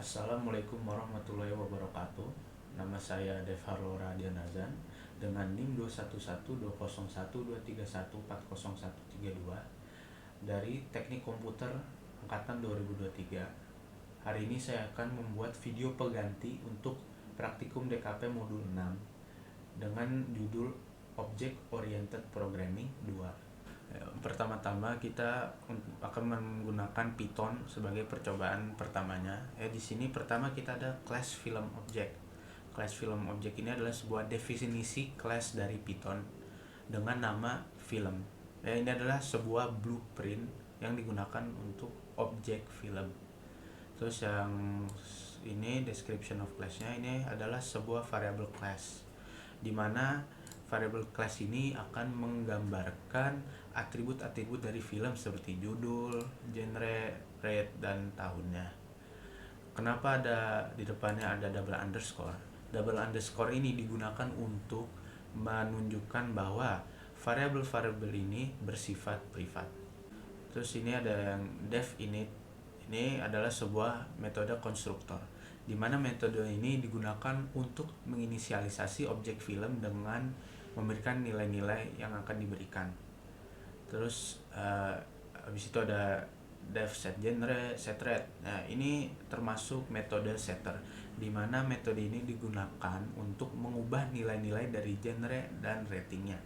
Assalamualaikum warahmatullahi wabarakatuh. Nama saya Devarlo Radian Azan dengan NIM 211201231403132 dari Teknik Komputer angkatan 2023. Hari ini saya akan membuat video pengganti untuk praktikum DKP modul 6 dengan judul Object Oriented Programming 2. Pertama-tama kita akan menggunakan Python sebagai percobaan pertamanya. Di sini pertama kita ada class film object. Class film object ini adalah sebuah definisi class dari Python dengan nama film. Ini adalah sebuah blueprint yang digunakan untuk object film. Terus yang ini description of class-nya ini adalah sebuah variable class, di mana variable class ini akan menggambarkan atribut-atribut dari film seperti judul, genre, rate, dan tahunnya. Kenapa di depannya ada double underscore? Double underscore ini digunakan untuk menunjukkan bahwa variabel-variabel ini bersifat privat. Terus ini ada yang def init. Ini adalah sebuah metode konstruktor, di mana metode ini digunakan untuk menginisialisasi objek film dengan memberikan nilai-nilai yang akan diberikan. Terus habis itu ada def set genre, set rate. Nah, ini termasuk metode setter, di mana metode ini digunakan untuk mengubah nilai-nilai dari genre dan ratingnya.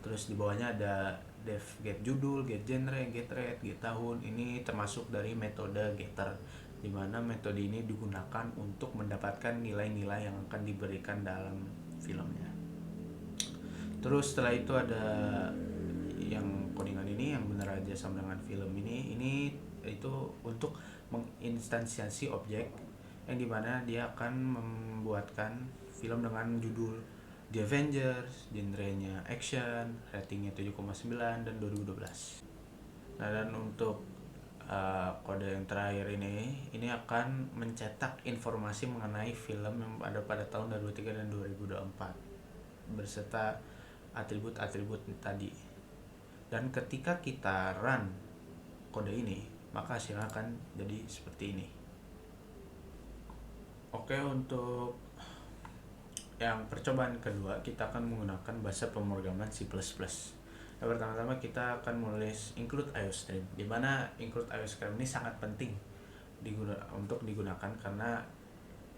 Terus di bawahnya ada def get judul, get genre, get rate, get tahun. Ini termasuk dari metode getter, di mana metode ini digunakan untuk mendapatkan nilai-nilai yang akan diberikan dalam filmnya. Terus setelah itu ada yang codingan ini yang benar aja sama dengan film ini itu untuk menginstansiasi objek, yang dimana dia akan membuatkan film dengan judul The Avengers, genrenya action, ratingnya 7,9 dan 2012. Nah, dan untuk kode yang terakhir ini akan mencetak informasi mengenai film yang ada pada tahun 2023 dan 2024 berserta atribut-atribut tadi. Dan ketika kita run kode ini, maka hasilnya akan jadi seperti ini. Oke, untuk yang percobaan kedua kita akan menggunakan bahasa pemrograman C++. Pertama-tama kita akan menulis include IOStream, di mana include IOStream ini sangat penting untuk digunakan karena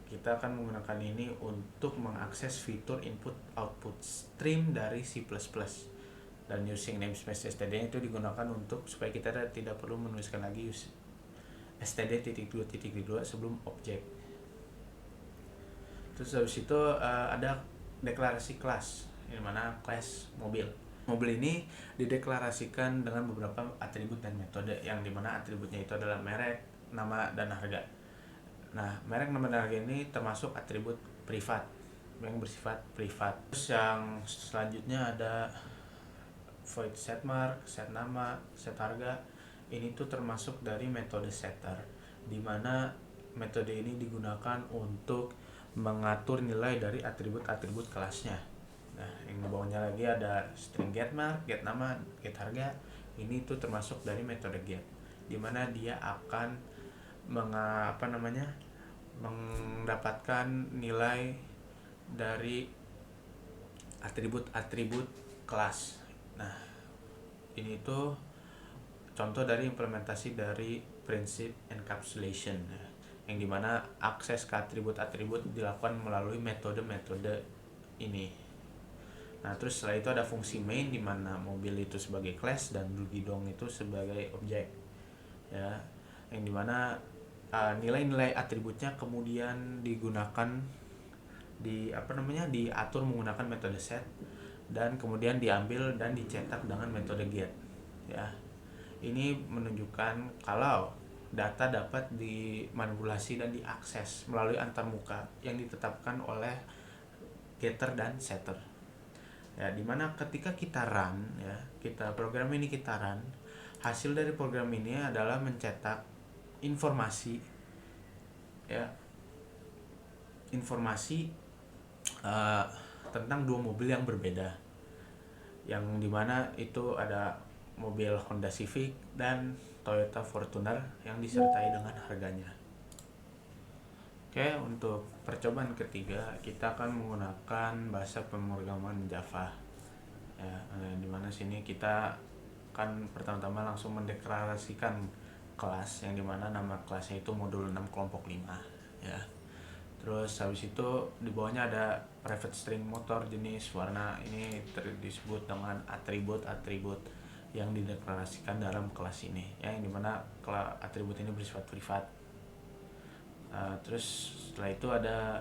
kita akan menggunakan ini untuk mengakses fitur input output stream dari C++. Dan using namespace std itu digunakan untuk supaya kita tidak perlu menuliskan lagi std.2.2 sebelum objek. Terus habis itu ada deklarasi kelas, di mana kelas mobil. Mobil ini dideklarasikan dengan beberapa atribut dan metode, yang dimana atributnya itu adalah merek, nama, dan harga. Nah, merek, nama, dan harga ini termasuk atribut privat yang bersifat privat. Terus yang selanjutnya ada void set mark, set nama, set harga. Ini tuh termasuk dari metode setter, di mana metode ini digunakan untuk mengatur nilai dari atribut-atribut kelasnya. Nah, yang di bawahnya lagi ada string get mark, get nama, get harga. Ini tuh termasuk dari metode get, di mana dia akan mendapatkan nilai dari atribut-atribut kelas. Nah, ini tuh contoh dari implementasi dari prinsip encapsulation, yang dimana akses ke atribut-atribut dilakukan melalui metode-metode ini. Nah, terus setelah itu ada fungsi main, di mana mobil itu sebagai class dan gidong itu sebagai objek, ya, yang dimana nilai-nilai atributnya kemudian digunakan diatur menggunakan metode set, dan kemudian diambil dan dicetak dengan metode get, ya. Ini menunjukkan kalau data dapat dimanipulasi dan diakses melalui antarmuka yang ditetapkan oleh getter dan setter, ya, dimana ketika kita run, ya, program ini kita run, hasil dari program ini adalah mencetak informasi, ya, tentang dua mobil yang berbeda, yang dimana itu ada mobil Honda Civic dan Toyota Fortuner yang disertai dengan harganya. Oke, untuk percobaan ketiga kita akan menggunakan bahasa pemrograman Java. Ya, dimana sini kita akan pertama-tama langsung mendeklarasikan kelas yang dimana nama kelasnya itu modul 6 kelompok 5 ya. Terus habis itu di bawahnya ada private string motor jenis warna, ini disebut dengan atribut-atribut yang dideklarasikan dalam kelas ini ya, yang dimana atribut ini bersifat privat. Terus setelah itu ada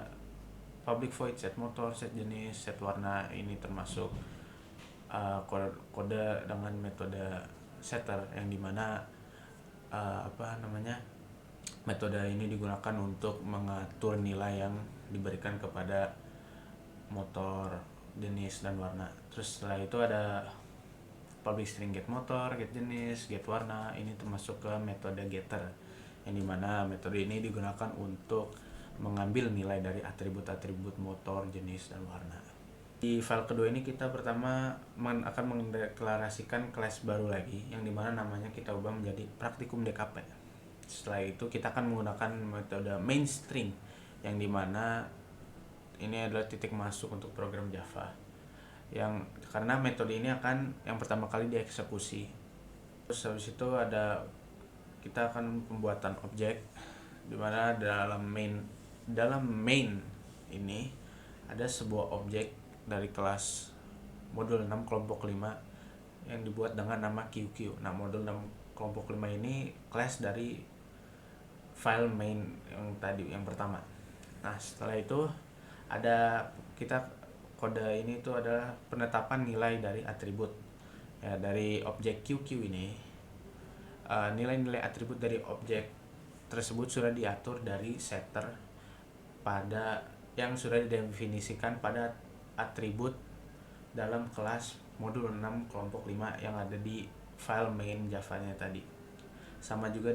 public void set motor, set jenis, set warna, ini termasuk kode dengan metode setter yang dimana metode ini digunakan untuk mengatur nilai yang diberikan kepada motor, jenis, dan warna. Terus setelah itu ada public string get motor, get jenis, get warna, ini termasuk ke metode getter yang dimana metode ini digunakan untuk mengambil nilai dari atribut-atribut motor, jenis, dan warna. Di file kedua ini kita pertama akan mendeklarasikan kelas baru lagi yang dimana namanya kita ubah menjadi praktikum DKP. Setelah itu kita akan menggunakan metode main string yang dimana ini adalah titik masuk untuk program Java, yang karena metode ini akan yang pertama kali dieksekusi. Terus habis itu kita akan pembuatan objek dimana dalam main ini ada sebuah objek dari kelas modul 6 kelompok 5 yang dibuat dengan nama QQ. Nah, modul 6 kelompok 5 ini kelas dari file main yang pertama. Nah, setelah itu kode ini itu adalah penetapan nilai dari atribut ya, dari objek QQ ini. Nilai-nilai atribut dari objek tersebut sudah diatur dari setter yang sudah didefinisikan pada atribut dalam kelas modul 6 kelompok 5 yang ada di file main Java-nya tadi. Sama juga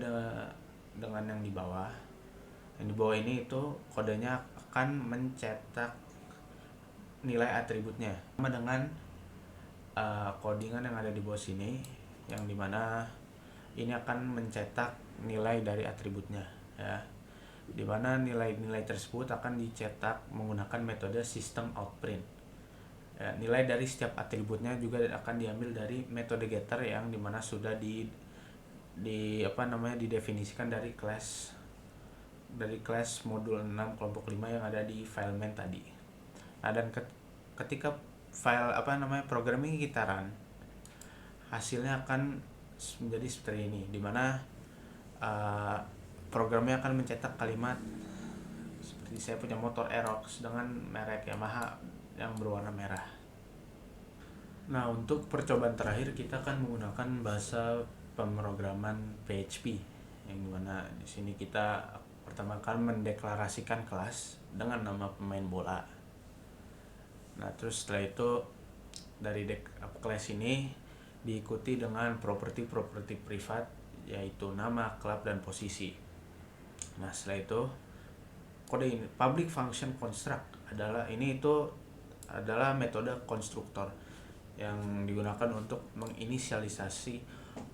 dengan yang di bawah. Yang di bawah ini itu kodenya akan mencetak nilai atributnya sama dengan codingan yang ada di bawah sini, yang dimana ini akan mencetak nilai dari atributnya ya, dimana nilai-nilai tersebut akan dicetak menggunakan metode system out print ya. Nilai dari setiap atributnya juga akan diambil dari metode getter yang dimana sudah didefinisikan dari kelas modul 6 kelompok 5 yang ada di file main tadi. Nah, dan ketika program ini kita run, hasilnya akan menjadi seperti ini, dimana programnya akan mencetak kalimat seperti saya punya motor Aerox dengan merek Yamaha yang berwarna merah. Nah, untuk percobaan terakhir kita akan menggunakan bahasa pemrograman PHP yang dimana di sini kita pertama kali mendeklarasikan kelas dengan nama pemain bola. Nah, terus setelah itu dari kelas ini diikuti dengan properti privat yaitu nama, klub, dan posisi. Nah, setelah itu kode ini public function construct adalah metode konstruktor yang digunakan untuk menginisialisasi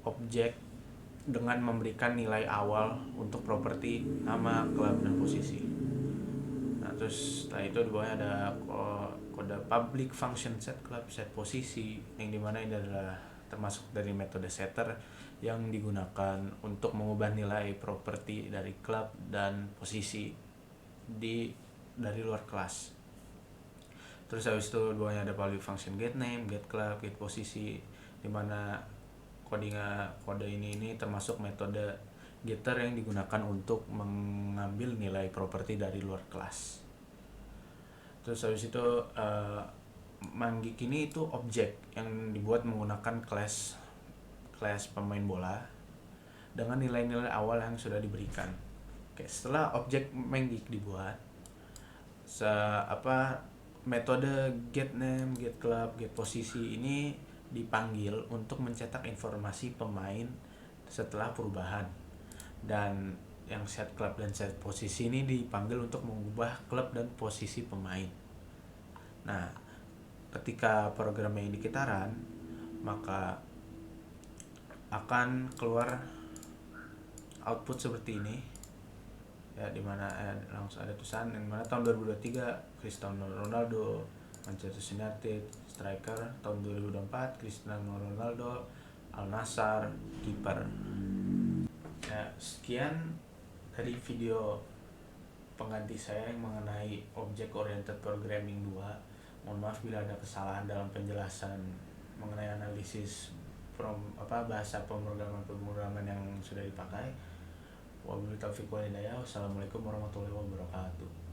objek dengan memberikan nilai awal untuk properti nama, klub, dan posisi. Nah, terus setelah itu di bawahnya ada kode public function set club, set posisi, yang dimana ini adalah termasuk dari metode setter yang digunakan untuk mengubah nilai properti dari klub dan posisi dari luar kelas. Terus habis itu di bawahnya ada public function get name, get club, get posisi, dimana kode ini termasuk metode getter yang digunakan untuk mengambil nilai properti dari luar kelas. Terus habis itu Manggik ini itu objek yang dibuat menggunakan kelas pemain bola dengan nilai-nilai awal yang sudah diberikan. Oke, setelah objek Manggik dibuat, metode get name, get club, get posisi ini dipanggil untuk mencetak informasi pemain setelah perubahan, dan yang set club dan set posisi ini dipanggil untuk mengubah klub dan posisi pemain. Nah, ketika programnya ini kita run, maka akan keluar output seperti ini ya, di mana langsung ada tulisan di mana tahun 2023 Cristiano Ronaldo Manchester United striker, tahun 2024 Cristiano Ronaldo Al Nassr kiper. Ya, sekian dari video pengganti saya yang mengenai Object Oriented Programming 2. Mohon maaf bila ada kesalahan dalam penjelasan mengenai analisis bahasa pemrograman yang sudah dipakai. Wabillahi taufiq wal hidayah. Wassalamualaikum warahmatullahi wabarakatuh.